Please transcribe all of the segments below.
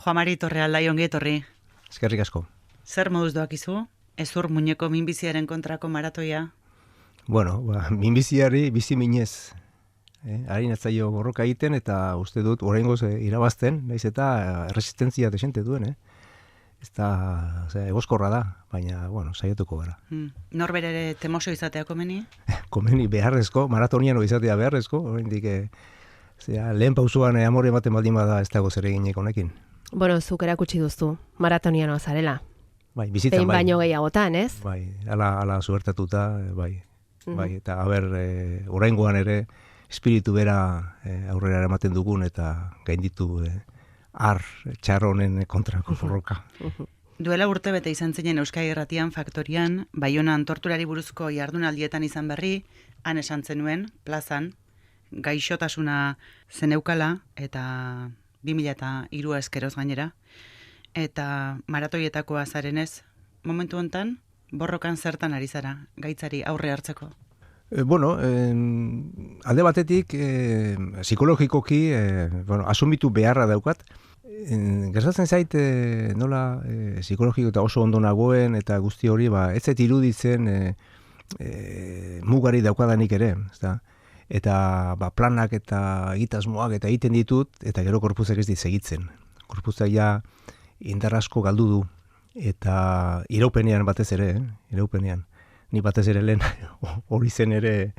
Juan Mari Torrealdai ongi etorri. Eskerrik asko. Zer moduz doakizu? Ezur muñeko minbiziaren kontrako maratoia? Bueno, minbiziari bizi minez. Harin atzaio borroka egiten eta uste dut oraingoz irabazten, naiz eta resistentzia desente duen, Ez da, egoskorra da, baina, saiatuko gara. Norbere ere temoso izatea komeni? Komeni beharrezko, maratoniano izatea beharrezko, oraindik lehen pausuan amore ematen baldin bada ez dago zer eginek honekin. Bueno, zuk erakutsi duzu, maratonianoa zarela. Bai, bizitzan bai. Baino gehiagotan, ez? Bai, ala zuertatuta, bai. Bai, eta oraingoan ere espiritu bera aurrera ematen dugun eta gainditu txarro honen kontrako borroka. Duela urte bete izan zinen Euskadi Irratian Faktorian, Baionan torturari buruzko jardunaldietan izan berri, han esan zenuen, plazan, gaixotasuna zeneukala eta 2003 eskeroz gainera, eta maratoietakoa zarenez, momentu hontan, borrokan zertan ari zara, gaitzari aurre hartzeko? Alde batetik, psikologikoki, asumitu beharra daukat. Gertatzen zait, nola psikologiko eta oso ondo nagoen, eta guzti hori, ez zait iruditzen mugari daukadanik ere, ezta? Eta planak eta egitasmoak eta egiten ditut, eta gero korpuzak ez dit segitzen. Korpuzak ja indar asko galdu du, eta iraupenean batez ere, iraupenean. Ni batez ere lehen hori zen ere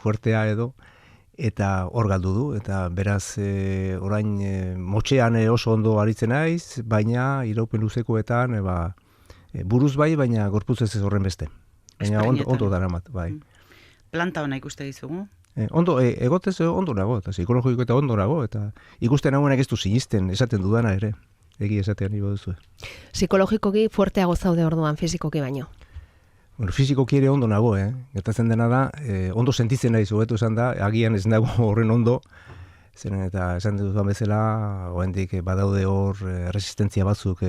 fuertea edo, eta hor galdu du, eta beraz orain motxean oso ondo aritzen naiz, baina iraupen luzekoetan buruz bai, baina gorpuz ez horren beste. Baina ondo daramat, bai. Planta hona ikuste dizugu? Ondo, egotez ondo nago, eta psikologiko eta ondo nago, eta ikusten nagoenak ez du sinisten, esaten dudana ere, egi esatean ibo duzu. Psikologikoki fuerteago zaude orduan, fizikoki baino? Fizikoki ere ondo nago, gertatzen dena da, ondo sentitzen nahi hobetu esan da, agian ez nago horren ondo, zeren eta esan duzuan bezala, oraindik badaude hor resistentzia batzuk,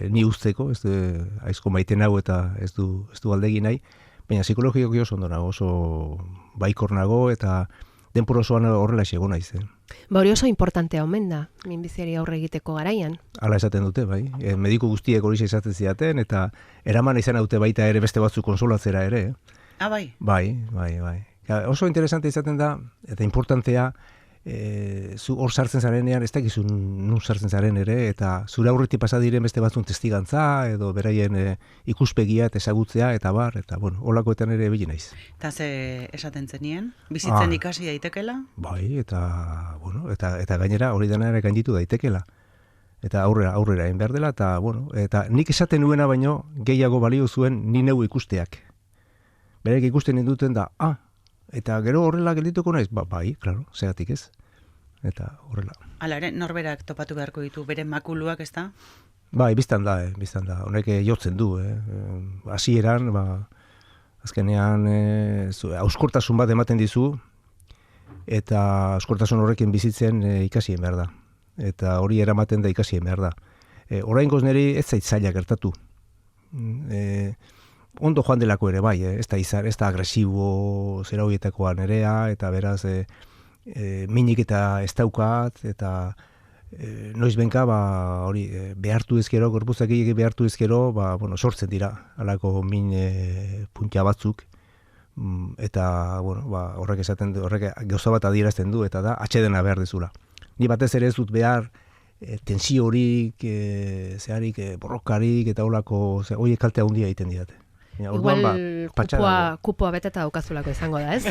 ni usteko, ez du aizko maite nago eta ez du aldegi nahi, baina psikologikoki oso ondo nago, oso baikor nago eta denpor osoan horrela xego naiz. Hori oso importantea omen da, minbiziari aurre egiteko garaian. Hala esaten dute, bai. Mediku guztiek hori izaten zidaten, eta eraman izan dute baita ere beste batzu konsolatzera ere. Bai? Bai. Oso interesante izaten da, eta importantea, zu hor sartzen zarenean, ez dakizu nun sartzen zaren ere, eta zure aurretik pasa diren beste batzun testigantza, edo beraien ikuspegia eta ezagutzea, eta holakoetan ere bili naiz. Eta ze esaten zenien? Bizitzen ikasi daitekela? Bai, eta gainera hori dena ere gainditu daitekela. Eta aurrera egin behar dela, eta nik esaten nuena baino gehiago balio zuen ni neu ikusteak. Berek ikusten induten da, eta gero horrela geldituko naiz? Bai, klaro, zegatik ez. Eta horrela. Hala ere, norberak topatu beharko ditu, bere makuluak, ez da? Bai, biztan da. Honek jotzen du, hasieran, azkenean, auskortasun bat ematen dizu, eta auskortasun horrekin bizitzen ikasien behar da. Eta hori eramaten da ikasien behar da. Oraingoz niri ez zait zaila gertatu. Ondo joan delako ere bai, ez da agresibo zera horietakoa nerea, eta beraz minik eta ez daukat, eta noiz benka hori behartu ezkero, gorpuzak behartu ezkero, sortzen dira, alako min puntia batzuk, eta horrek esaten du, horrek gauza bat adierazten du, eta da atxedena behar dezula. Ni batez ere ez dut behar tensio horik, borrokarik, eta horiek kaltea handia egiten didate. Igual kupoa beteta daukazulako izango da, ez?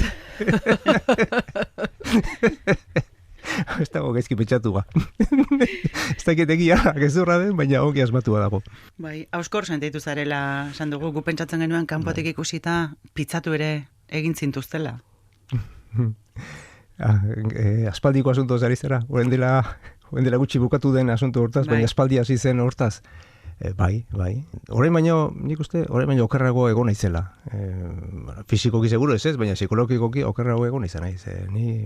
Ez dago gaizki pentsatu ba. Ez dakit egia, gezurra den, baina ongi asmatua dago. Bai, hauskor sentitu zarela, esan dugu, gu pentsatzen genuen kanpotik ikusita, pitzatu ere egin zintuztela. Aspaldiko asunto zari zera, horren dela gutxi bukatu den asunto hortaz, baina aspaldi hasi zen hortaz. Bai. Horrein baino, nik uste, okerrago egon naizela. Fizikoki seguro ez, baina psikologikoki okerrago egon naizela naiz. Ni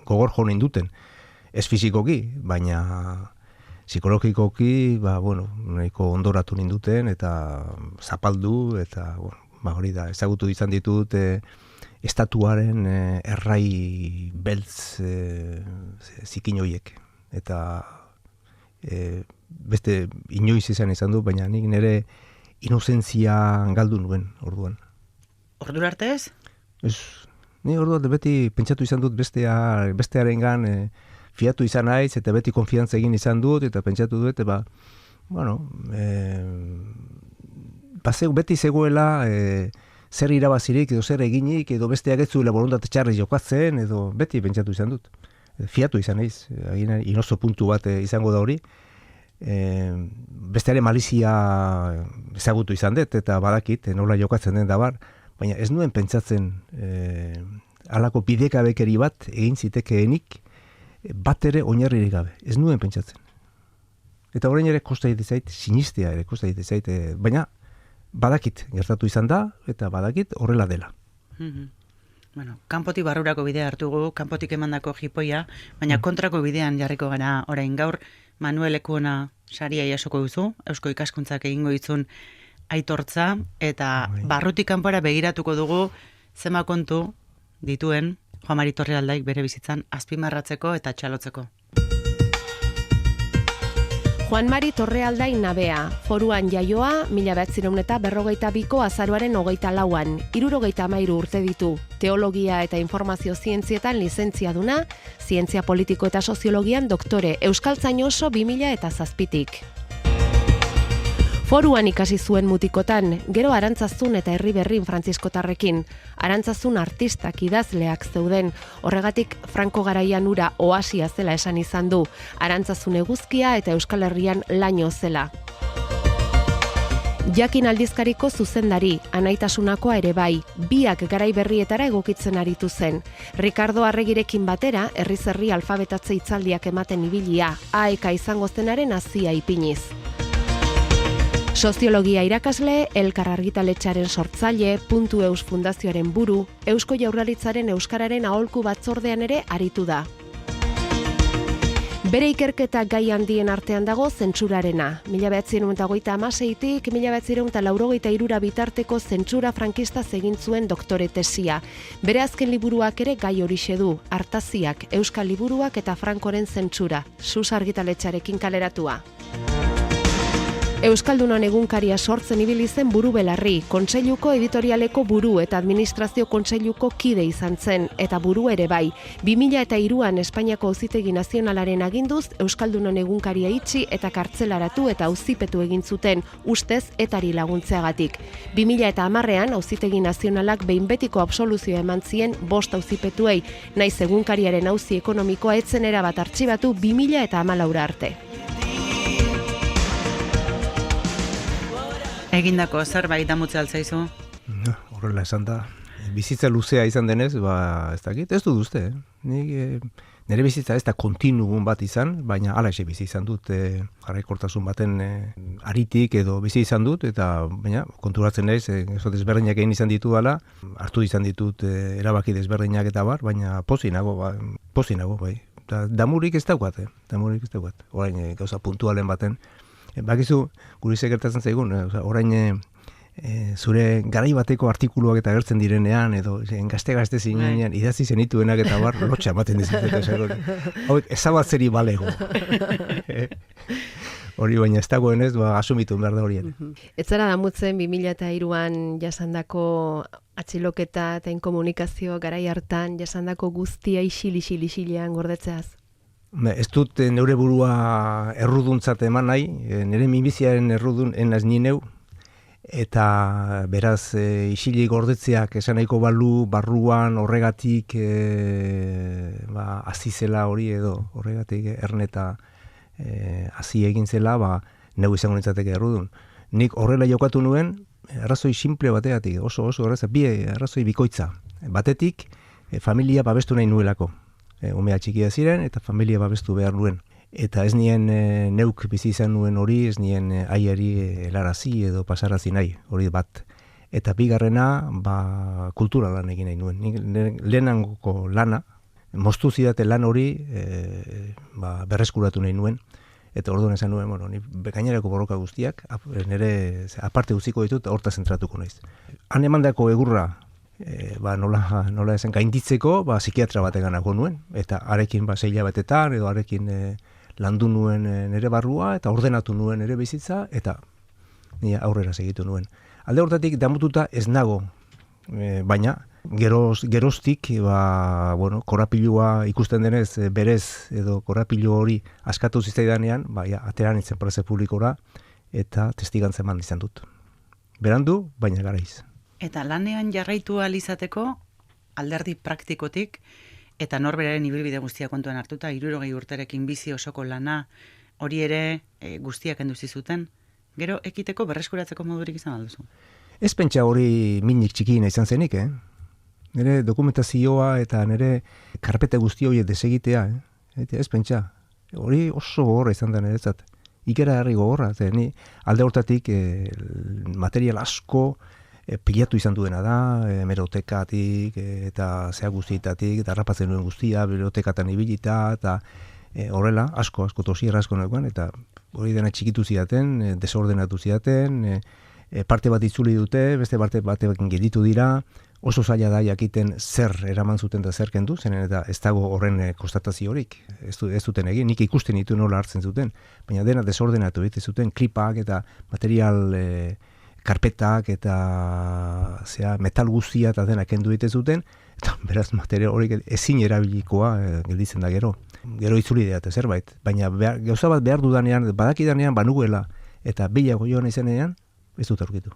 gogor jo ninduten. Ez fizikoki, baina psikologikoki, nahiko ondoratu ninduten, eta zapaldu, eta hori da, ezagutu izan ditut estatuaren errai beltz zikin horiek. eta beste inoiz izan du, baina nik nire inozentzia galdu nuen orduan. Ordura arte ez? Ez, ni orduan beti pentsatu izan dut bestearengan fiatu izan naiz, eta beti konfiantza egin izan dut, eta pentsatu dut, beti zegoela zer irabazirik, edo zer eginik, edo besteak ez zuela borontate txarri jokatzen, edo beti pentsatu izan dut. Fiatu izan naiz, inozo puntu bat izango da hori. Besteare malizia ezagutu izan dut, eta badakit, nola jokatzen den dabar, baina ez nuen pentsatzen halako bidekabekeri bat egin zitekeenik, bat ere oinarririk gabe. Ez nuen pentsatzen. Eta orain ere kosta egite zait, sinistea ere kosta egite zait, baina badakit gertatu izan da, eta badakit horrela dela. Bueno, kanpotik barrurako bidea hartugu, kanpotik emandako jipoia, baina kontrako bidean jarriko gara orain gaur, Manuel Lekuona saria jasoko duzu, Eusko Ikaskuntzak egingo ditzun aitortza, eta barrutik kanpora begiratuko dugu zema kontu dituen Juan Mari Torrealdaik bere bizitzan azpimarratzeko eta txalotzeko. Juan Mari Torrealdai nabea, Foruan jaioa, 1952ko azaroaren 24an, 73 urte ditu. Teologia eta informazio zientzietan lizentziaduna, zientzia politiko eta soziologian doktore, Euskaltzain oso 2007tik. Foruan ikasi zuen mutikotan, gero Arantzazun eta Herriberrin frantziskotarrekin. Arantzazun artistak idazleak zeuden, horregatik Franko garaian ura oasia zela esan izan du, Arantzazun eguzkia eta Euskal Herrian laino zela. Jakin aldizkariko zuzendari, anaitasunakoa ere bai, biak garai berrietara egokitzen aritu zen. Ricardo Arregirekin batera, herriz herri alfabetatze hitzaldiak ematen ibilia, aeka izango zenaren hazia ipiniz. Soziologia irakasle, Elkar argitaletxearen sortzaile, Puntu.eus fundazioaren buru, Eusko Jaurlaritzaren Euskararen aholku batzordean ere aritu da. Bere ikerketa gai handien artean dago zentsurarena. 1956tik 1983 bitarteko zentsura frankista egin zuen doktore tesia. Bere azken liburuak ere gai horixe du, Artaziak, Euskal liburuak eta Frankoren zentsura, Sus argitaletxearekin kaleratua. Euskaldunon egunkaria sortzen ibili zen buru belarri, kontseiluko editorialeko buru eta administrazio kontseiluko kide izan zen, eta buru ere bai. 2003an Espainiako Auzitegi Nazionalaren aginduz, Euskaldunon egunkaria itxi eta kartzelaratu eta auzipetu egin zuten, ustez etari laguntzeagatik. 2010an Auzitegi Nazionalak behin betiko absoluzioa eman zien 5 auzipetuei, naiz egunkariaren auzi ekonomikoa etzen erabat artxibatu 2014 arte. Egindako zerbait damutze altzaizu? Horrela esan da. Bizitza luzea izan denez, ez dakit, ez dut uste. Nire bizitza ez da kontinuum bat izan, baina alaxe bizi izan dut, jarraikortasun baten aritik edo bizi izan dut, eta baina konturatzen naiz, desberdinak egin izan ditu dela, hartu izan ditut erabaki desberdinak eta bar, baina pozi nago, bai. Damurik ez daukat, orain gauza puntualen baten. Bakizu, guri gertatzen zaigun, orain zure garai bateko artikuluak eta agertzen direnean, edo gazte zinean, idatzi zenituenak eta bar, lotxa ematen dizutet. Hau, ezabatzeri balego. Hori baina ez dagoenez, asumitu behar da horien. Ez zara damutzen 2003an jasandako atxiloketa eta inkomunikazio garai hartan jasandako guztia isilean gordetzeaz? Ez dut neure burua erruduntzat eman nahi, nire minbiziaren errudun enaz nineu, eta beraz isili gordetzeak esan nahiko balu barruan horregatik azizela hori edo horregatik erneta hazi egin zela, neu izango nintzateke errudun. Nik horrela jokatu nuen, arrazoi simple bategatik, oso erraza, arrazoi bikoitza. Batetik, familia babestu nahi nuelako. Umea txikia ziren eta familia babestu behar nuen. Eta ez nien neuk bizi izan nuen hori, ez nien aiari helarazi edo pasarazi nahi, hori bat. Eta bigarrena, kultura lan egin nahi nuen. Lehenangoko lana, moztu zidate lan hori berreskuratu nahi nuen. Eta orduan esan nuen, ni gainerako borroka guztiak, nire aparte guztiko ditut, horta zentratuko naiz. Han emandako egurra, nola esan gainditzeko, psikiatra bateganako nuen, eta arekin 6 hilabetetan, edo arekin landu nuen nere barrua, eta ordenatu nuen nere bizitza, eta ni aurrera segitu nuen. Alde hortatik damututa ez nago, baina geroztik, korapilua ikusten denez berez, edo korapilu hori askatu zitzaidanean, atera nintzen prese publikora, eta testigantza eman izan dut. Berandu, baina garaiz. Eta lanean jarraitu ahal izateko, alderdi praktikotik, eta norberaren ibilbide guztia kontuan hartuta, 60 urterekin bizi osoko lana, hori ere guztiak enduzi zuten, gero ekiteko berreskuratzeko modurik izan alduzu? Ez pentsa hori minik txikiena izan zenik, Nire dokumentazioa eta nire karpete guzti horiek desegitea, Ez pentsa, hori oso gogorra izan da niretzat. Ikera herri gogorra, ni alde hortatik material asko pilatu izan duena da, hemerotekatik eta zea guztietatik, eta harrapatzen nuen guztia, bibliotekatan ibilita, eta horrela, asko tosierra asko nekoan, eta hori dena txikitu zidaten, desordenatu zidaten, parte bat itzuli dute, beste parte bat gelditu dira, oso zaila da jakiten zer eraman zuten da zer kendu, zenen eta ez dago horren konstatazio horik, ez duten egin, nik ikusten ditu nola hartzen zuten, baina dena desordenatu egiten zuten, klipak eta material karpetak eta metal guztia eta dena kendu egiten zuten, eta beraz material horik ezin erabilikoa gelditzen da gero. Gero itzuli dira zerbait, baina gauza bat behar dudanean, badakidanean banuela, eta bilago joan izanean, ez dut aurkitu.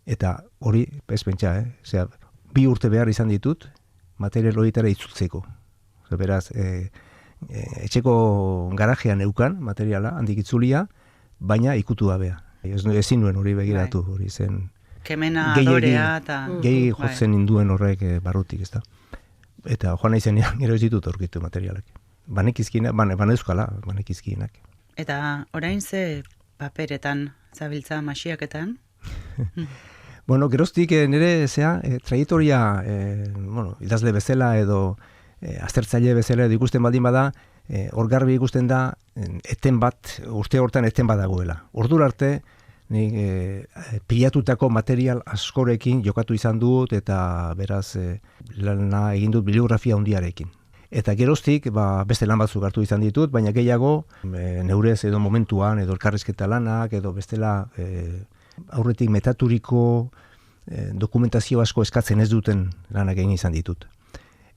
Eta hori, ez pentsa, 2 urte behar izan ditut, material horietara itzultzeko. Beraz, etxeko garajean eukan materiala, handik itzulia, baina ikutu gabea. Ezin nuen hori begiratu, hori zen... Kemena, adorea eta... Gehi jotzen induen horrek barrutik, ez da. Eta joan nahi zenean, gero ez ditut aurkitu materialak. Banekizkienak, banekizkienak. Eta orain ze paperetan zabiltza masiaketan? Bueno, geroztik nire traiektoria, idazle bezala edo aztertzaile bezala edo ikusten baldin bada, hor garbi ikusten da, urte hortan eten bat dagoela. Ordura arte, pilatutako material askorekin jokatu izan dut, eta beraz lana egin dut bibliografia handiarekin. Eta geroztik, beste lan batzuk hartu izan ditut, baina gehiago, neurez edo momentuan, edo elkarrizketa lanak, edo bestela aurretik metaturiko dokumentazio asko eskatzen ez duten lanak egin izan ditut.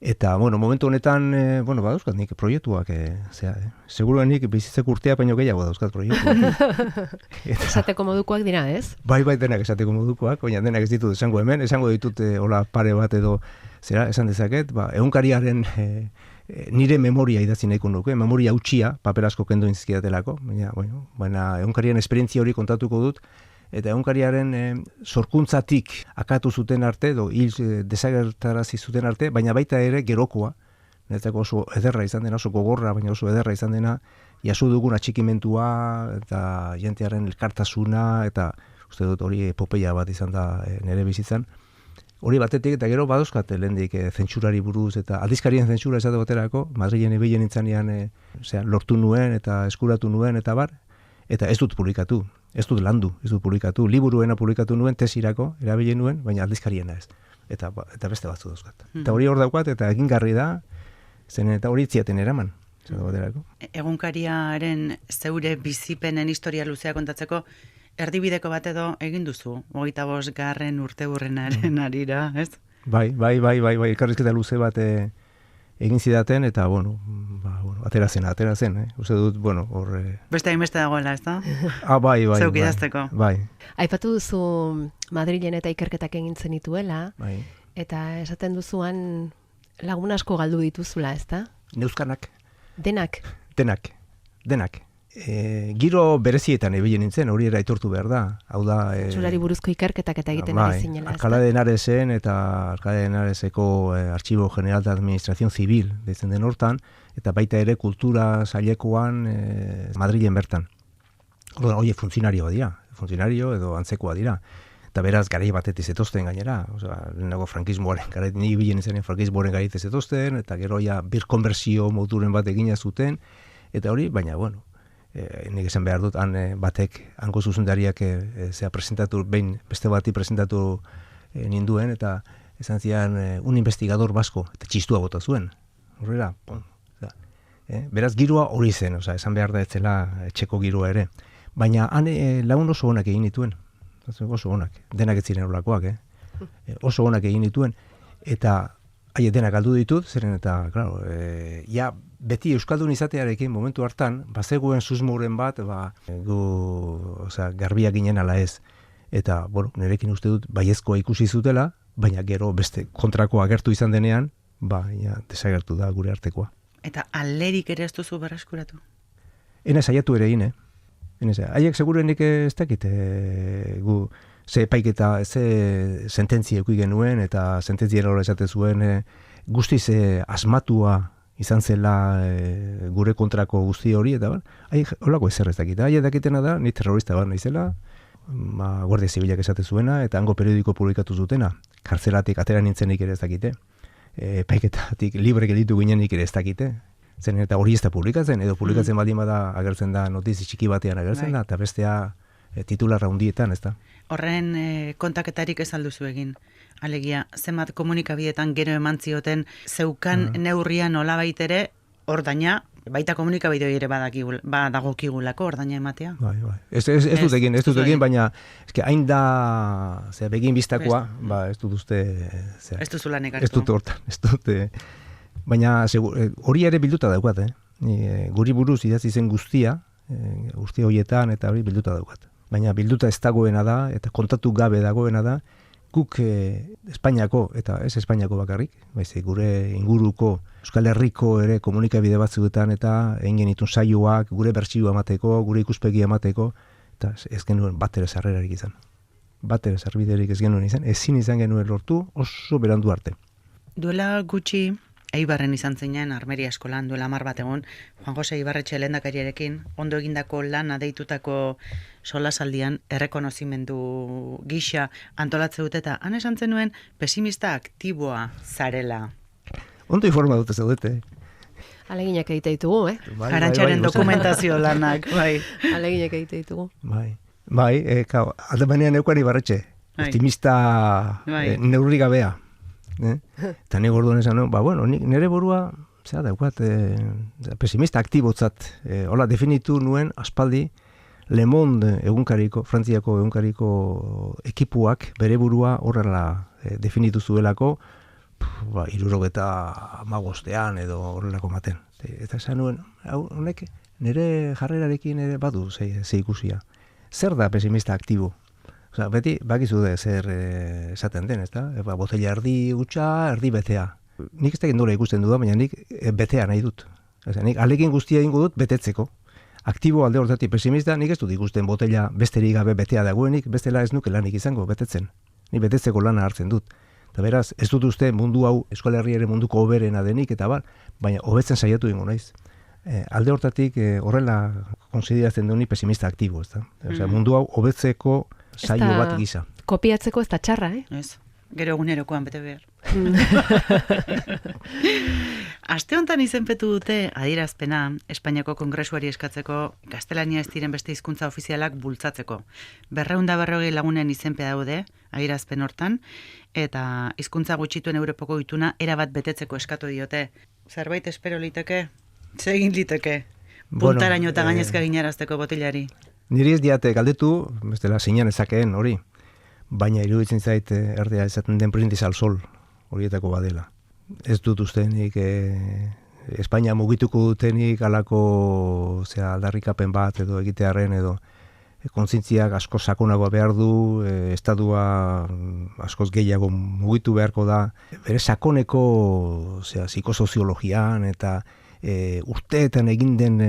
Eta, momentu honetan, badauzkat nik proiektuak, seguruan nik bizitzeko urtea baino gehiago dauzkat proiektuak. Esateko modukoak dira, ez? Bai, denak esateko modukoak, baina denak ez ditut esango hemen, esango ditut hola pare bat edo, esan dezaket, egunkariaren nire memoria idatzi nahiko nuke, memoria hautsia, paper asko kendu inzkidatelako, baina egunkarien esperientzia hori kontatuko dut, eta egunkariaren sorkuntzatik akatu zuten arte, edo hil desagertarazi zuten arte, baina baita ere gerokoa, niretzako oso ederra izan dena, oso gogorra, baina oso ederra izan dena, jaso dugun atxikimentua, eta jentearen elkartasuna, eta uste dut hori epopeia bat izan da nire bizitzan. Hori batetik, eta gero badozkat lehendik zentsurari buruz, eta aldizkarien zentsura esate baterako, Madrilen ibilen nintzanean lortu nuen, eta eskuratu nuen, eta bar, eta ez dut publikatu. Ez dut landu, ez dut publikatu. Liburuena publikatu nuen, tesirako, erabilen nuen, baina aldizkariena ez. Eta beste batzu dauzkat. Eta hori hor daukat, eta egingarri da, zen eta hori itziaten eraman. Egunkariaren zeure bizipenen historia luzea kontatzeko, erdibideko bat edo egin duzu, 25. urteurrenaren arira, ez? Bai, elkarrizketa luze bat egin zidaten, eta, atera zen, uste dut, hor... Beste hainbeste dagoela, ez da? Bai. Zeuk idazteko. Bai. Aipatu duzu Madrilen eta ikerketak egin zenituela, eta esaten duzuan lagun asko galdu dituzula, ez da? Neuzkanak. Denak. Giro berezietan ebilen nintzen, hori era aitortu behar da. Hau da... Zurari buruzko ikerketak eta egiten ari zinela, ez da? Alcalá de Henaresen eta Alcalá de Henareseko Archivo General de Administración Civil deitzen den hortan, eta baita ere kultura sailekoan Madrilen bertan. Hori funtzionarioa dira, edo antzekoa dira. Eta beraz, garai batetik zetozten gainera. Lehenago frankismoaren garai, ni bilen izanen frankismoaren garai zetozten, eta gero ja birkonbersio moduren bat egina zuten, eta hori, baina, nik esan behar dut, batek, hango zuzendariak presentatu, behin beste bati presentatu ninduen, eta esan zian un investigador basko, eta txistua bota zuen. Horrela, Beraz, giroa hori zen, esan behar da ez zela etxeko giroa ere. Baina han lagun oso onak egin dituen. Oso onak, denak ez ziren olakoak, oso onak egin dituen. Eta denak galdu ditut, zeren eta, claro, beti euskaldun izatearekin momentu hartan, bazegoen susmoren bat, garbiak ginen ala ez. Eta, nirekin uste dut, baiezkoa ikusi zutela, baina gero beste kontrakoa agertu izan denean, desagertu da gure artekoa. Eta alderik ere ez duzu berreskuratu? Ena saiatu ere egin, Haiek segurenik ez dakit, ze epaiketa, ze sententzia eduki genuen, eta sententzia hori esate zuen, guztiz asmatua izan zela gure kontrako guzti hori, eta holako ezer ez dakit. Haiek dakitena da, ni terrorista bat naizela, Guardia Zibilak esate zuena, eta hango periodiko publikatu zutena, kartzelatik atera nintzenik ere ez dakite, epaiketatik libre gelditu ginenik ere ez dakite, zen eta hori ez da publikatzen, edo publikatzen baldin bada agertzen da notizi txiki batean agertzen da, eta bestea titularra hundietan, ez da. Horren kontaketarik ez alduzu egin, alegia, zenbat komunikabietan gero eman zioten zeukan neurria nolabait ere, ordaina, baita komunikabideo ere badagokigulako ordaina ematea. Bai. Ez dut egin, baina hain da begin biztakoa, ez dut uste... Ez duzu lanek hartu. Ez dut hortan, ez dut... Baina hori ere bilduta daukat, guri buruz idatzi zen guztia horietan eta hori bilduta daukat. Baina bilduta ez dagoena da, eta kontatu gabe dagoena da, guk Espainiako, eta ez Espainiako bakarrik, gure inguruko Euskal Herriko ere komunikabide batzuetan eta egin genitun saioak, gure bertsioa emateko, gure ikuspegia emateko, eta ez genuen bat ere sarrerarik izan. Bat ere sarbiderik ez genuen izan, ezin izan genuen lortu oso berandu arte. Duela gutxi, Eibarren izan zeinen, Armeria eskolan duela 10 bat egon, Juan Jose Ibarretxe lehendakariarekin, ondo egindako lana deitutako solasaldian errekonozimendu gisa antolatze dute eta han esan zenuen pesimista aktiboa zarela. Ondo informa dute zaudete. Aleginak egite ditugu, Arantxaren dokumentazio lanak, bai. Aleginak egite ditugu. Alde banean eukan Ibarretxe, optimista neurri gabea. Eta nik orduan esan, nire burua daukat pesimista aktibotzat, hola definitu nuen aspaldi Le Monde egunkariko, Frantziako egunkariko ekipuak bere burua horrela definitu zuelako 75 edo horrelako maten. Eta esan nuen, honek nire jarrerarekin ere badu ze ikusia. Zer da pesimista aktibo? Beti, bakizu de zer esaten den, ezta? Botella erdi gutxa, erdi betea. Nik ez da gendora ikusten du da, baina nik betea nahi dut. Nik alekin guztia ingo dut betetzeko. Aktibo alde horretatik pesimista, nik ez dut ikusten botella besterik gabe betea dagoenik, bestela ez nuke lanik izango betetzen. Nik betetzeko lana hartzen dut. Eta beraz, ez dut uste mundu hau Euskal Herriaren munduko hoberena denik, eta baina hobetzen saiatu ingo naiz. Alde horretatik horrela konsideratzen duni pesimista aktibo, ezta? Mundu hau hobetzeko saio bat gisa. Kopiatzeko ez da txarra, Ez, gero egunerokoan bete behar. Aste honetan izenpetu dute adierazpena Espainiako Kongresuari eskatzeko gaztelania ez diren beste hizkuntza ofizialak bultzatzeko. 240 lagunen izenpea daude adierazpen hortan, eta hizkuntza gutxituen Europako ituna erabat betetzeko eskatu diote. Zerbait espero liteke? Zer egin liteke? Puntaraino eta gainezka ginarazteko botilari. Niri ez diate galdetu, bestela zeinan ezakeen hori, baina iruditzen zait erdea esaten den brindis al sol horietako badela. Ez dut ustenik Espainia mugituko dutenik alako aldarrikapen bat edo egitearen edo kontzientziak asko sakonagoa behar du, estadua askoz gehiago mugitu beharko da, bere sakoneko psikosoziologian eta urteetan egin den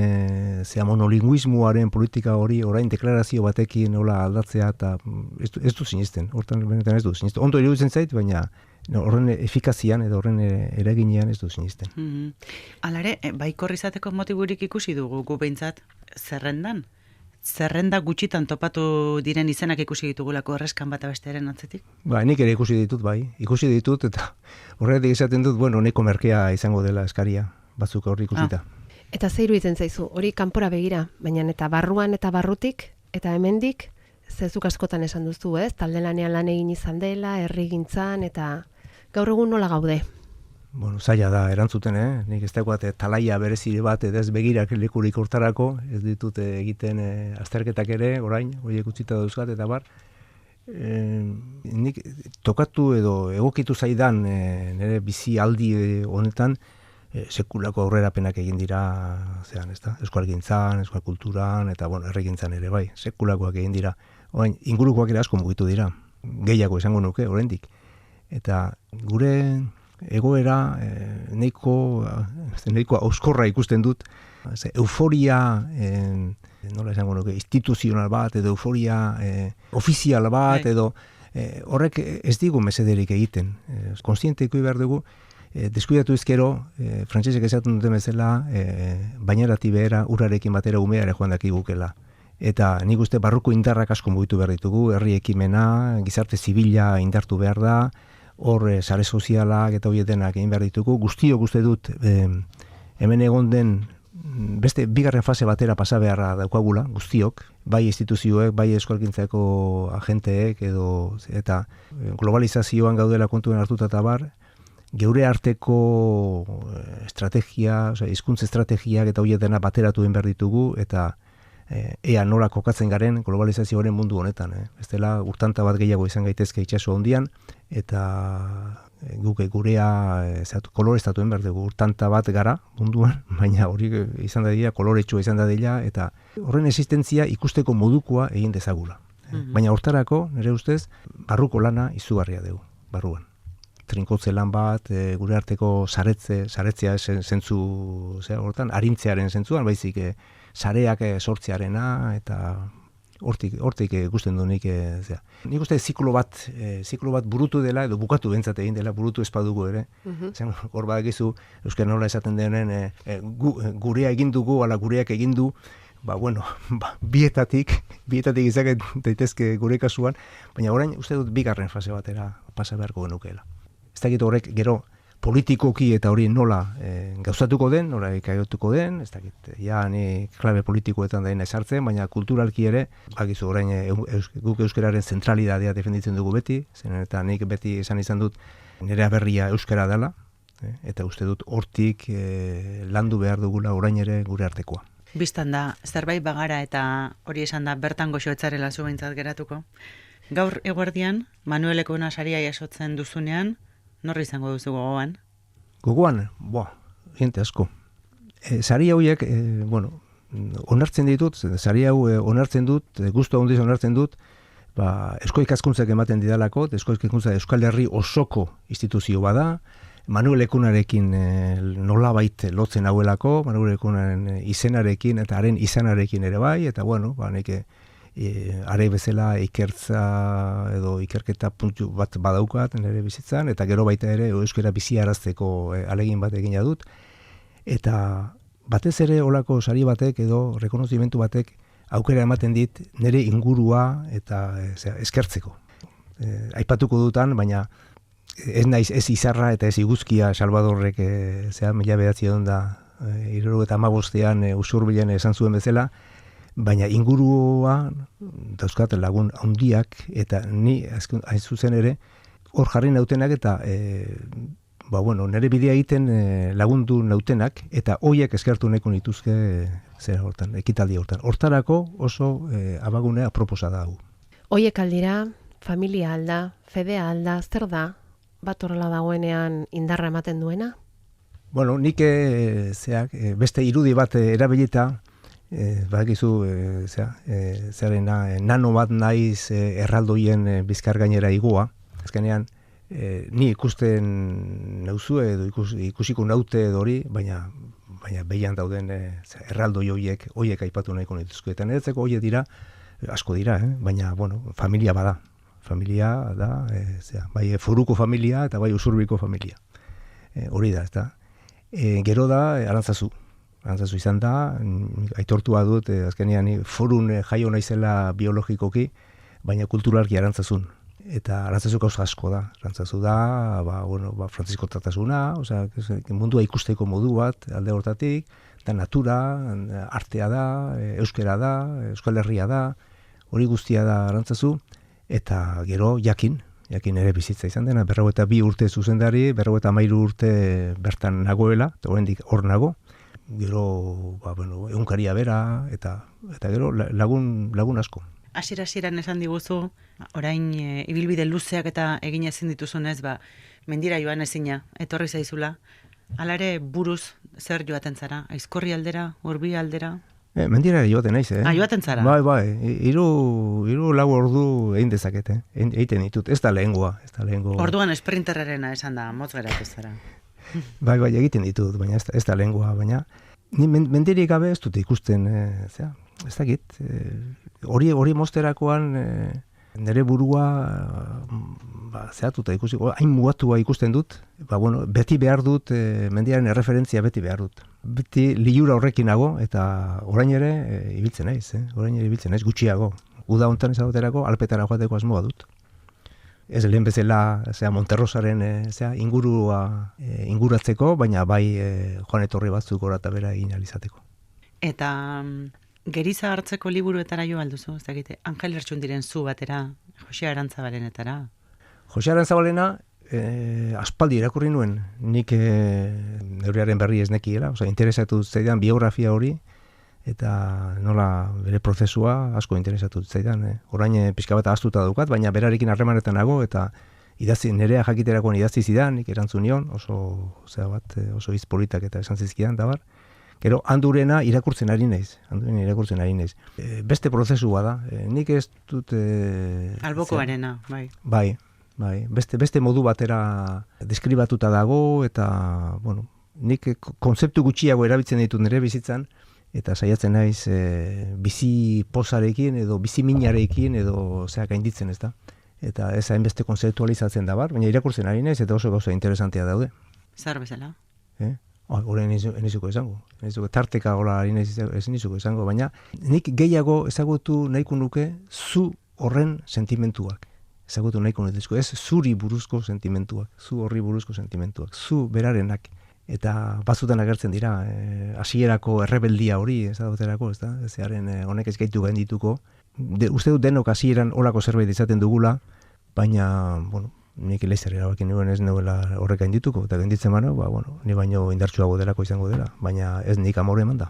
monolinguismoaren politika hori orain deklarazio batekin nola aldatzea eta ez du sinisten, hortan benetan ez du sinisten. Ondo iruditzen zait, baina horren efikazian edo horren eraginean ez du sinisten. Alare, baikor izateko motiburik ikusi dugu gu behintzat zerrenda gutxitan topatu diren izenak ikusi ditugulako erreskan bat abestearen atzetik? Nik ere ikusi ditut eta horretik esaten dut, neko merkea izango dela eskaria. Batzuk horri ikusita. Eta ze iruditzen zaizu, hori kanpora begira, baina eta barruan eta barrutik, eta hemendik, zezuk askotan esan duzu, talde lanean lan egin izan dela, herrigintzan, eta gaur egun nola gaude? Bueno, zaila da erantzuten, nik ez dagoat talaia berezire bat ez begirak lekurik hortarako, ez ditut egiten azterketak ere, orain, horiek utzita dauzkat, eta bar, nik tokatu edo egokitu zaidan nire bizi aldi honetan, sekulako aurrerapenak egin dira, zean, ezta? Euskalgintzan, euskal kulturan, eta bueno, herrigintzan ere bai, sekulakoak egin dira. Orain, ingurukoak ere asko mugitu dira, gehiago esango nuke, oraindik. Eta gure egoera nahiko auskorra ikusten dut, euforia, nola esango nuke, instituzional bat, edo euforia ofizial bat, edo horrek ez digu mesederik egiten. Konstienteko behar dugu, deskuidatu ezkero, frantsesek esaten duten bezala, bainerati behera, urarekin batera umeare joan dakigukela. Eta nik uste barruko indarrak asko mugitu behar ditugu, herri ekimena, gizarte zibila indartu behar da, hor sare sozialak eta horiek denak egin behar ditugu. Guztiok uste dut hemen egon den beste bigarren fase batera pasa beharra daukagula, guztiok, bai instituzioek, bai euskalgintzako agenteek edo eta globalizazioan gaudela kontuen hartuta eta bar, geure arteko estrategia, hizkuntza estrategiak eta horiek denak bateratu egin behar ditugu eta ea nola kokatzen garen globalizazioaren mundu honetan. Ez dela urtanta bat gehiago izan gaitezke itsaso handian, eta guk gurea koloreztatu egin behar dugu, urtanta bat gara munduan, baina hori izan dadila, koloretsua izan dadila, eta horren existentzia ikusteko modukoa egin dezagula. Baina hortarako, nire ustez, barruko lana izugarria dugu, barruan. Trinkotze lan bat, gure arteko saretzea zentzu, hortan, arintzearen zentzuan, baizik sareak sortzearena, eta hortik ikusten du nik. Nik uste ziklo bat burutu dela, edo bukatu bentsat egin dela, burutu espadugu ere. Hor badakizu, euskara nola esaten denen, gurea egin dugu, ala gureak egin du, bietatik izak daitezke gure kasuan, baina orain uste dut bigarren fase batera pasa beharko genukeela. Ez dakit horrek gero politikoki eta hori nola gauzatuko den, nola ikaiatuko den, ez dakit, ni klabe politikoetan da esartzen, baina kulturalki ere, bakizu orain guk euskararen zentralidadea defenditzen dugu beti, zen eta nik beti izan dut nire berria euskara dela, eta uste dut hortik landu behar dugula orain ere gure artekoa. Bistan da, zerbait bagara eta hori esan da bertan goxoetzarela zu behintzat geratuko. Gaur eguerdian, Manueleko saria jasotzen duzunean, norri izango duzu gogoan? Gogoan? Gente asko. Sari hauek, onartzen ditut, sari hau onartzen dut, gustu handiz onartzen dut, Eusko Ikaskuntzak ematen didalako, Eusko Ikaskuntza Euskal Herri osoko instituzio bada, Manuel Ekunarekin nolabait lotzen hauelako, Manuel Ekunaren izenarekin eta haren izanarekin ere bai, eta neke are bezala ikertza edo ikerketa puntu bat badaukat nire bizitzan, eta gero baita ere euskara biziarazteko alegin bat egina dut, eta batez ere olako sari batek edo rekonozimentu batek aukera ematen dit nire ingurua eta eskertzeko. Aipatuko dutan, baina ez naiz ez izarra eta ez iguzkia Salvadorrek 1975 Usurbilen esan zuen bezala, baina ingurua dauzkat lagun handiak eta ni hain zuzen ere hor jarri nautenak eta nire bidea egiten lagundu nautenak eta hoiek eskertu nahiko nituzke ekitaldi hortan. Hortarako oso abagunea proposa da hau. Hoiek aldira, familia alda, fedea alda, zer da? Bat horrela dagoenean indarra ematen duena? Nik beste irudi bat erabilita, badakizu nano bat naiz erraldoien bizkar gainera igoa. Azkenean, ni ikusten nauzu edo ikusiko naute edo hori, baina behian dauden erraldoi horiek aipatu nahiko nituzko. Eta niretzeko horiek dira, asko dira, baina familia bada. Familia da, bai Foruko familia eta bai Usurbiko familia. Hori da, ezta. Gero da, Arantzazu. Arantzazu izan da, aitortua dut, azkenean Forun jaio naizela biologikoki, baina kulturalki Arantzazun. Eta Arantzazu gauza asko da. Arantzazu da, Frantzisko tratasuna, mundua ikusteko modu bat, alde hortatik, da natura, artea da, euskera da, Euskal Herria da, hori guztia da Arantzazu, eta gero jakin, jakin ere bizitza izan dena, 42 urte zuzendari, 53 urte bertan nagoela, eta oraindik hor nago, gero, egunkaria bera, eta gero lagun asko. Hasieran esan diguzu, orain ibilbide luzeak eta egin ezin dituzunez, mendira joan ezina, etorri zaizula, hala ere buruz zer joaten zara, Aizkorri aldera, Urbi aldera? Mendira joaten naiz, Joaten zara? Bai, hiru lau ordu egin dezaket, egiten ditut, ez da lehengoa. Orduan esprinterrarena esan da, motz geratu zara. Bai, egiten ditut, baina ez da lehengoa, baina ni mendirik gabe ez dut ikusten, ez dakit, hori mozterakoan nire burua zehatuta ikusi, hain mugatua ikusten dut, beti behar dut, mendiaren erreferentzia beti behar dut. Beti liura horrekin nago, eta orain ere ibiltzen naiz, gutxiago. Uda hontan ezaguterako, Alpetara joateko asmoa dut. Ez lehen bezala Monterrosaren inguratzeko, baina bai joan etorri batzuk gora eta bera egin alizateko. Eta Geriza hartzeko liburuetara jo alduzu, ez dakite, Angel Lertxundiren zu batera, Jose Arantzabalenetara? Jose Arantzabalena aspaldi irakurri nuen, nik neurriaren berri ez nekiela, interesatu zaidan biografia hori, eta nola bere prozesua asko interesatu zaidan. Orain pixka bat ahaztuta daukat, baina berarekin harremanetan nago, eta nerea jakiterakoan idatzi zidan, nik erantzun nion, oso hitz politak eta esan zizkidan, da bar. Gero, handurena irakurtzen ari naiz. Beste prozesua da. Nik ez dut... Albokoarena, bai. Bai. Beste modu batera deskribatuta dago, eta, nik konzeptu gutxiago erabiltzen ditut nire bizitzan, eta saiatzen naiz bizi pozarekin, edo bizi minarekin, edo gainditzen, ez da. Eta ez hainbeste konzeptualizatzen da bar, baina irakurtzen ari naiz, eta oso gauza interesantea daude. Zer bezala? Horren enizuko esango. Tarteka gola ez enizuko esango, baina nik gehiago ezagutu nahiko nuke zu horren sentimentuak. Ezagutu nahiko nuke, ez zuri buruzko sentimentuak, zu horri buruzko sentimentuak, zu berarenak. Eta batzutan agertzen dira, hasierako errebeldia hori, ezaguterako, ez da? Zearen honek ez gaitu gaindituko. Uste dut denok hasieran olako zerbait izaten dugula, baina, nik leizer erabakin nuen ez nuela horrek gaindituko, eta gainditzen bano, ni baino indartsuago delako izango dela, baina ez nik amore eman da.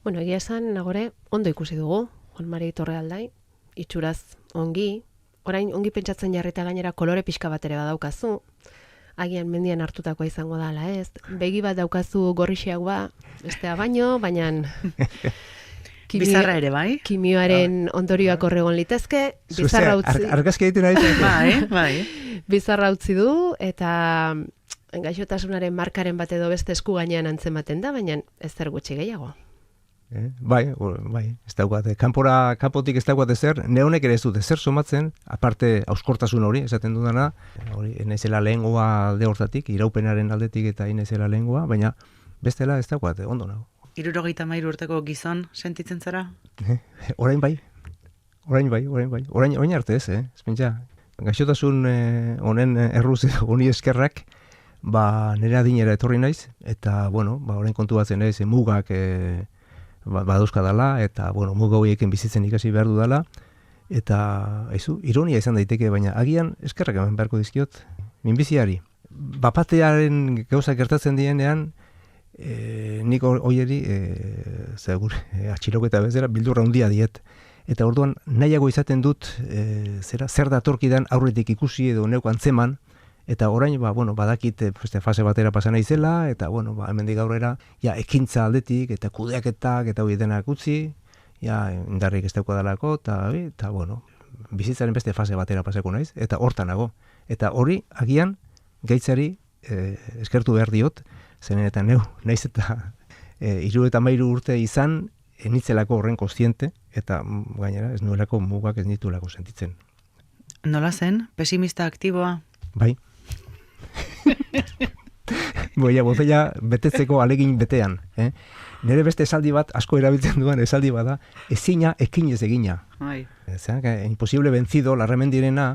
Egia esan, nagore, ondo ikusi dugu, Juan Mari Torrealdai, itxuraz ongi, orain ongi pentsatzen jarrita gainera kolore pixka bat ere badaukazu, agian mendian hartutakoa izango da, ala ez, begi bat daukazu gorrixeagoa, bestea baino, baina... Bizarra ere, bai? Kimioaren ondorioak horregon litezke, bizarra utzi... Argazki egiten ari. Bai. Bizarra utzi du, eta gaixotasunaren markaren bat edo beste esku gainean antzematen da, baina ez zer gutxi gehiago. Bai, ez daukat. Kanpotik ez daukat ezer, neonek ere ez dut ezer somatzen, aparte auskortasun hori, esaten dudana, hori naizela lehengoa alde hortatik, iraupenaren aldetik eta naizela lehengoa, baina bestela ez daukat, ondo nago. 73 urteko gizon sentitzen zara? Orain bai. Orain arte ez, Espentsa, gaixotasun honen erruz honi eskerrak, nire adinera etorri naiz, eta, orain kontu batzen ez, mugak badauzka dela, eta, muga horiekin bizitzen ikasi behar du dela, eta, ironia izan daiteke, baina agian eskerrak eman beharko dizkiot, minbiziari. Bapatearen gauzak gertatzen dienean, nik hoieri atxiloketa bezala bildurra handia diet, eta orduan nahiago izaten dut zer datorkidan aurretik ikusi edo neuk antzeman, eta orain badakit fase batera pasa naizela, eta hemendik aurrera ekintza aldetik eta kudeaketak eta hori denak utzi, indarrik ez dauka dalako, eta bizitzaren beste fase batera pasako naiz, eta hortan nago, eta hori agian gaitzari eskertu behar diot, zenen eta naiz eta 73 urte izan, enitzelako horren kontziente, eta gainera ez nuelako mugak ez nitulako sentitzen. Nola zen? Pesimista aktiboa? Bai. Botella betetzeko alegin betean. Nire beste esaldi bat, asko erabiltzen duan esaldi bada, ezina ekinez egina. Imposible vencido, larremendirena,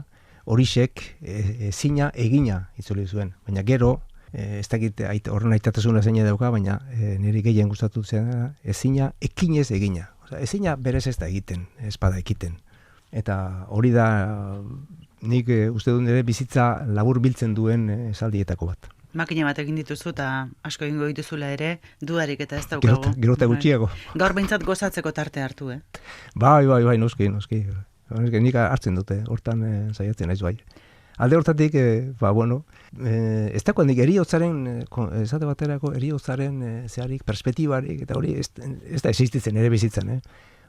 horixek ezina egina itzuli zuen. Baina gero, ez dakit horren aitatasuna zeina dauka, baina niri gehien gustatu zen ezina ekinez egina. Ezina berez ez da egiten, ez bada ekiten. Eta hori da nik uste dut nire bizitza labur biltzen duen esaldietako bat. Makina bat egin dituzu eta asko egingo dituzula ere, dudarik eta ez daukagu. Gero eta gutxiago. Gaur behintzat gozatzeko tarte hartu, Bai, noski. Nik hartzen dute, hortan saiatzen naiz bai. Alde hortatik, ez dagoen nik eriotzaren, esate baterako eriotzaren zeharik, perspektibarik, eta hori ez da existitzen ere bizitzen,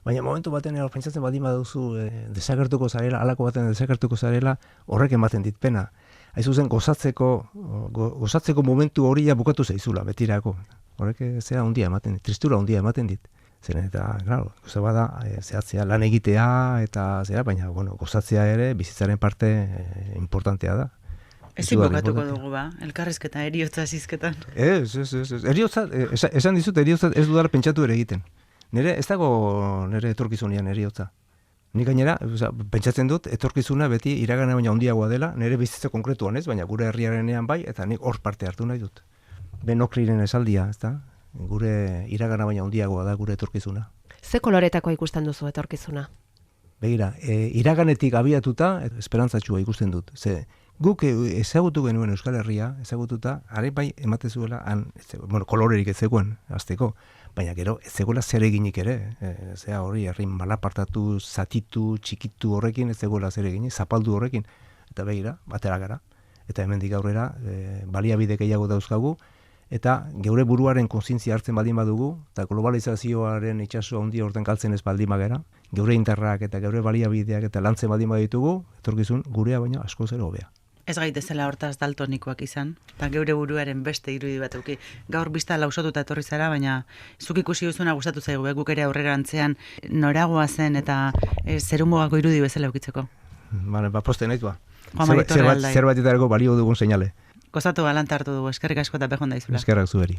Baina momentu baten pentsatzen badin baduzu desagertuko zarela, halako baten desagertuko zarela, horrek ematen dit pena. Hain zuzen gozatzeko momentu hori bukatu zaizula, betirako. Horrek zera handia ematen dit, tristura handia ematen dit. Zeren eta, claro, goza bada, zehatzea lan egitea eta zera, baina, gozatzea ere bizitzaren parte importantea da. Ezin bukatuko dugu elkarrizketa, eriotza zizketan. Ez. Eriotza, esan dizut, eriotza ez dudala pentsatu ere egiten. Ez dago nire etorkizunean eriotza. Nik gainera, pentsatzen dut, etorkizuna beti iragana baina handiagoa dela, nire bizitza konkretuan ez, baina gure herriarenean bai, eta nik hor parte hartu nahi dut. Okriren esaldia, ez da? Gure iragana baina handiagoa da gure etorkizuna. Ze koloretako ikusten duzu etorkizuna? Begira, iraganetik abiatuta, esperantzatxua ikusten dut. Ze, guk ezagutu genuen Euskal Herria, ezagututa, are bai emate zuela, kolorerik ez zegoen, azteko, baina gero ez zegoela zer eginik ere, zera hori herri malapartatu, zatitu, txikitu horrekin, ez zegoela zer eginik, zapaldu horrekin, eta begira, batera gara, eta hemendik aurrera baliabide gehiago dauzkagu, eta geure buruaren kontzientzia hartzen baldin badugu, eta globalizazioaren itsaso handi horten galtzen ez baldin bagera, geure indarrak eta geure baliabideak eta lantzen baldin baditugu, etorkizun gurea baina asko zero hobea. Ez gaitezela hortaz daltonikoak izan, eta geure buruaren beste irudi bat euki. Gaur bizta lausotuta etorri zara, baina zuk ikusi duzuna gustatu zaigu, guk ere aurrerantzean noragoa zen eta zerumugako irudi bezala eukitzeko. Poste naiz ba. Zerbait balio dugun seinale. Gozatu galanta hartu dugu, eskerrik asko eta behon daizula. Eskerrak zueri.